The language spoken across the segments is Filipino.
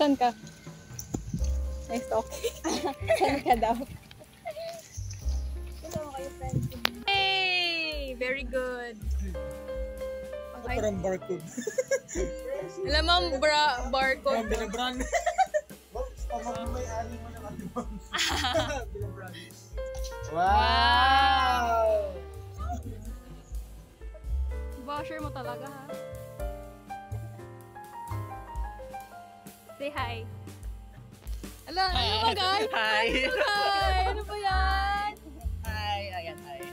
Saan ka? Nice talking. Saan ka daw? Hey! Very good. Parang barcode. Alam mo ang barcode. Parang binabrand. May-ari mo ng album. Binabrand. Wow! Basher mo talaga, ha? Say hi. Ala, ano ba, guys? Hi! Hi! Ano ba yan? Hi! Ayan, hi.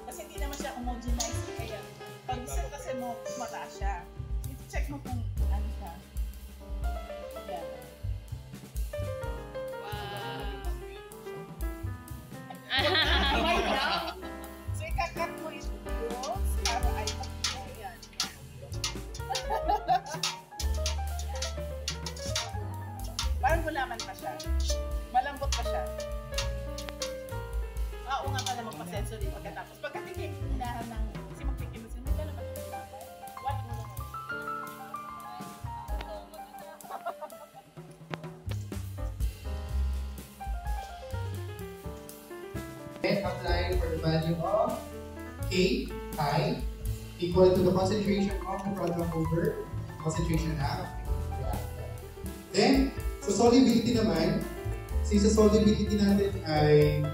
Kasi hindi naman siya homogenized kaya pag kasi mo mataas siya. I-check mo kung ano siya. Yan. Kamay lang. So ikakat mo ito para ay yan. Parang gulaman pa siya. Malambot pa siya. Oo nga pala magpa-sensory pagkatapos. Pagkatikim, hinahan ng kasi magtikim mo sila naman. What mo lang? And apply for the value of K, I, equal to the concentration of the product over concentration half. Then, sa solubility naman, since sa solubility natin ay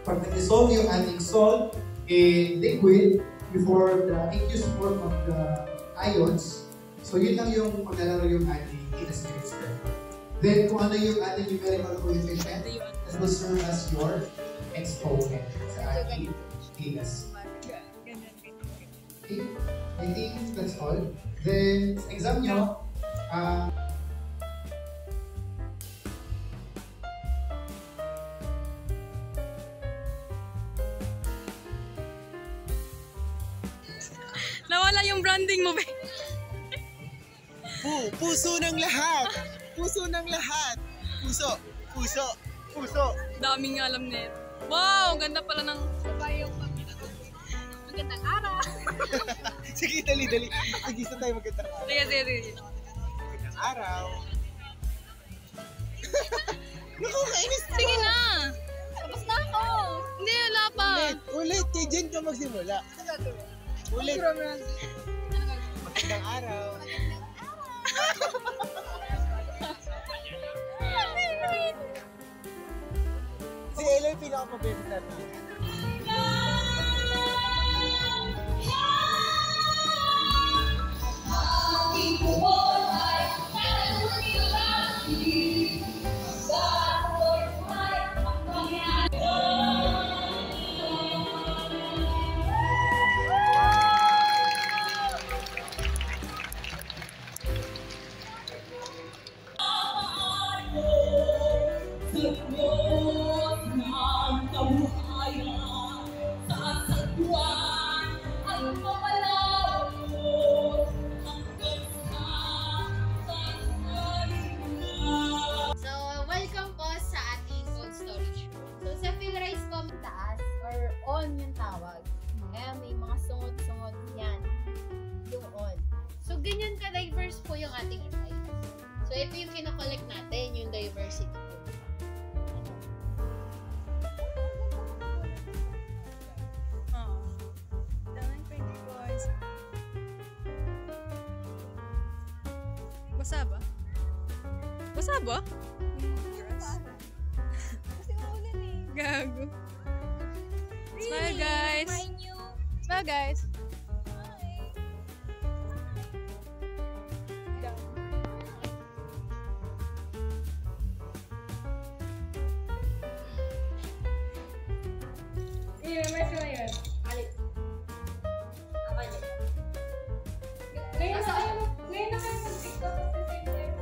pag nag-dissolve yung ating salt in liquid before the aqueous form of the ions, so yun lang yung paglalaro yung ating K-spirit square. Then, kung ano yung ating numerical coefficient, that will serve as your exponent sa ating K-gas. Okay, I think that's all. Then, sa exam nyo, Nawala yung branding mo, be. Puso ng lahat! Puso ng lahat! Puso! Puso! Puso! Daming alam nito. Wow, ganda pala ng sabayong magandang araw. Sige, dali. Mag-isa tayo magandang araw. Sige. Magandang araw. Naku, kainis na. Sige na. Tapos na ako. Hindi, wala pa. Ulit. Kay Jen ka magsimula. Ulit. Magandang araw. Si Ella yung pinaka-favorite natin. On yung tawag. Kaya may mga sungot-sungot yan. Yung on. So, ganyan ka-diverse po yung ating insights. So, ito yung kinakollect natin, yung diversity po. Basa ba? Basa ba? Kasi maulan eh. Gago. Smile, guys. Smile, guys.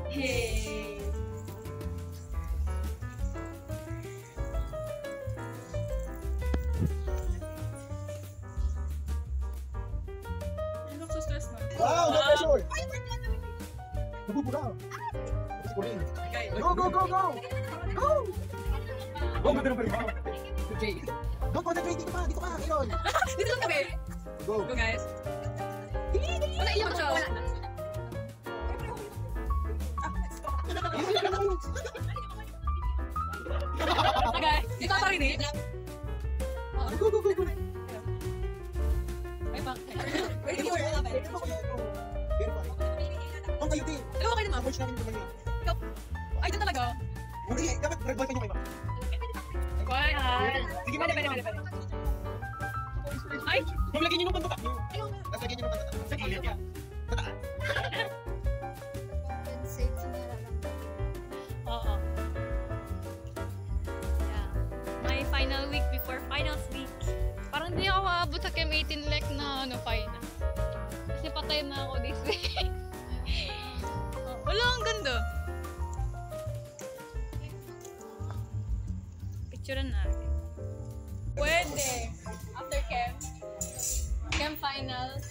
Hey. bubura. Okay. Go, go, go, go! Go! Go, ganda ng paribaw. Okay. Go, concentrate. Dito ka, Aaron. Dito lang kami. Go. Go guys. Wala iyak siya. Wala na. Okay. Dito ako rin eh. Go, go, go, go. Ay pa. Ito ko yan. Verify. Kung kayo din. Dalawa kayo naman. Approach namin ito kayo. Ay, dyan talaga. Hindi, dapat red boy pa nyo kayo. Why? Sige, Pwede. Ay! Kung lagyan nyo nung pantutak nyo. Tapos lagyan nyo nung pantutak. Sa gilid yan. Sa taas. Compensate sa nararamdaman. Oo. Yeah. My final week before finals week. Parang hindi ako maabot sa Chem 18 Lec na final. Kasi patay na ako this week. Wala, ang ganda. Picturean natin. Pwede. After Chem. Chem finals.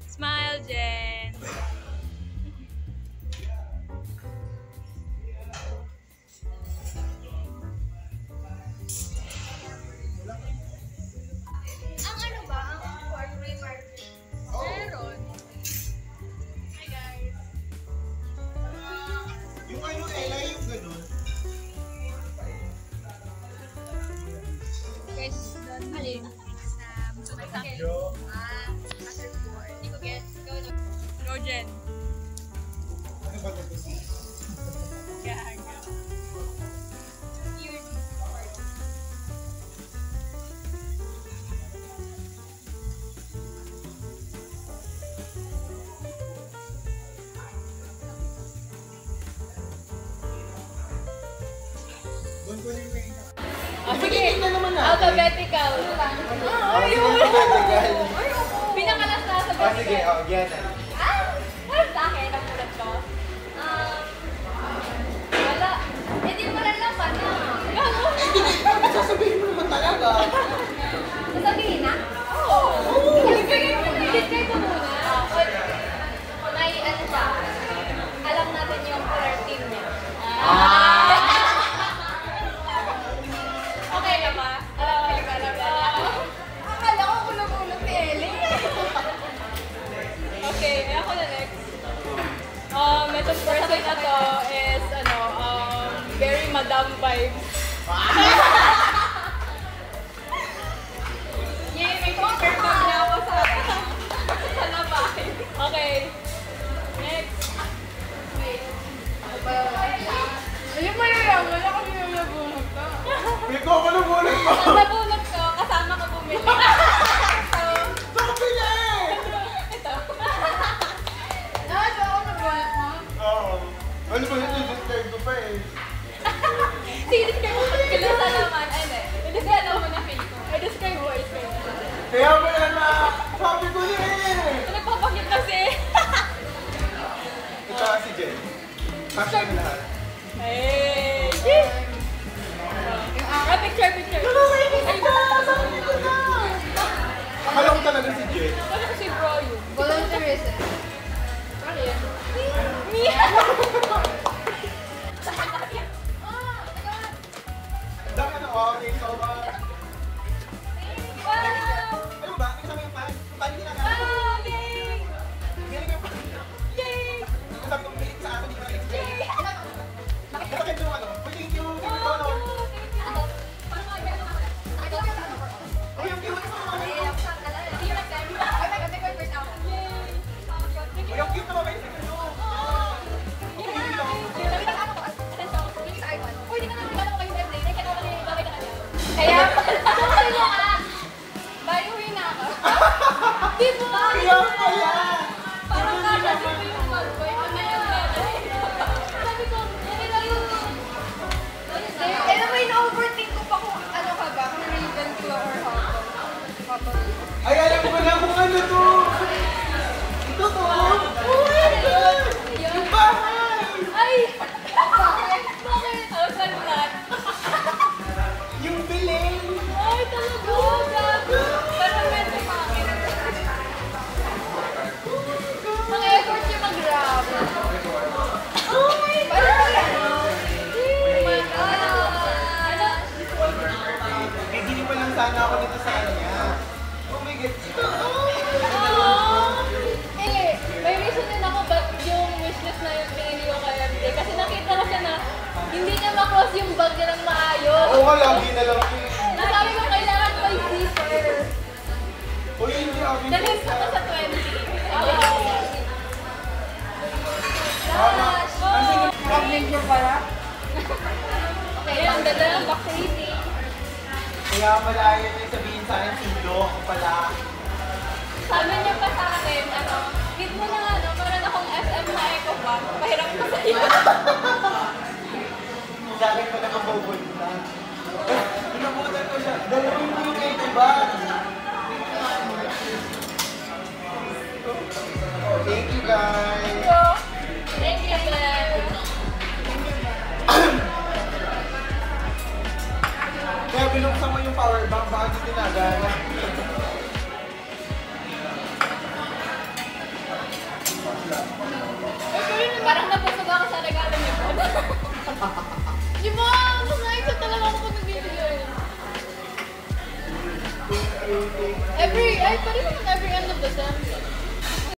Smile, Jen. Ang ano ba? Ang portrait party? Meron. Hi guys. Yung ano, Ella, yung ganun. Guys, alin? Yo. Hindi ko guess. Go, Jen. Ano ba ito? Gaga. Yun. Doon ko yung may... Sige, na naman natin. alphabetical. Ayun! Pinakalas na alphabetical. Ah, sige, oh, yan na. Sa akin, ang ulat ko. Wala. Hindi mo lalaman na. Sasabihin mo naman talaga. Sasabihin na? Oo. Describe mo muna. May ano siya. Alam natin yung color team niya. Okay na ba? Alam na. Akala ko kulong-kulong si Ellie. Okay, ako na next. Itong person na to is, very madam vibes. Yay, may confirm na ako sa labay. Okay. Next. Wait. Ano ba yun? Ayun mo yun. Wala kami yung nabunod ka. May ko ako nabunod mo. Ang nabunod ko, kasama ko bumili. So, Sabi niya eh! ito. Ano ako nabunod mo? Oo. Ano ba yun? Describe ko pa eh. Describe mo sa naman. Ano? I-describe mo na feel ko. I-describe mo. Kaya mo yan na! Sabi ko niya eh! Nagpapakit kasi. Ito si Jen. Kasya na lahat. Hey! Picture. Ay, Sabi ko na! Akala ko talaga si Jen. ano kasi bro yun? Volunteerism. Ano yan? Mia! Dami na oh, okay, so Wow! ano ba? Kasama yung pan? Yung pan hindi na Wow! Yay! Galing yung pan. Yay! Sabi ko, bilik sa akin, hindi ko na-explain. Bakit yung ano? Thank you! Thank you, Tolo! Oh, yung cute mo! Oh, yung cute naman kayo sa kanyo! Kaya, okay mo ka. Bayuhin na ako. Di ba? Kaya pala! Parang kagasin ko yung mag-boy. Ano yung gagawin? Sabi ko, okay lang yun. Alam mo, in-overthink ko pa kung ano ka ba, kung Ravenclaw or Hufflepuff. Ay, alam ko na kung ano to! Ito to! Oh my God! Yung bahay! Ay! Bakit? How's that? Yung biling! Ay, talaga! Gago! Parang medyo pangit. Ang effort yung mag-rap. sana ako dito sa kanya. Oh my God. May reason din ako ba't yung wishlist na yung pinili ko kay MJ. Kasi nakita ko siya na hindi niya ma-close yung bag niya ng maayos. Oo nga, lagi na lang yun. Nasabi ko kailangan may zipper. Uy, hindi ako. Dahil sa 20. Pag-major pala. Okay, ang ganda ng box rating. Kaya pala ayaw niya sabihin sa akin, sundo ako pala. Sabi niya pa sa akin, hit mo na meron akong SM na eco bag. Pahiram ko sa iyo. Sa akin pa nakabobol na. Pinabutan ko siya. Dalawin mo yung eco bag. Thank you guys. Thank you, Glenn. Kaya binuksan mo yung power bank bago tinagana. Parang napusog ako sa regalo niyo po. Di ba? Mas na-excited talaga ako pag nagbibigay. Every end of the sem.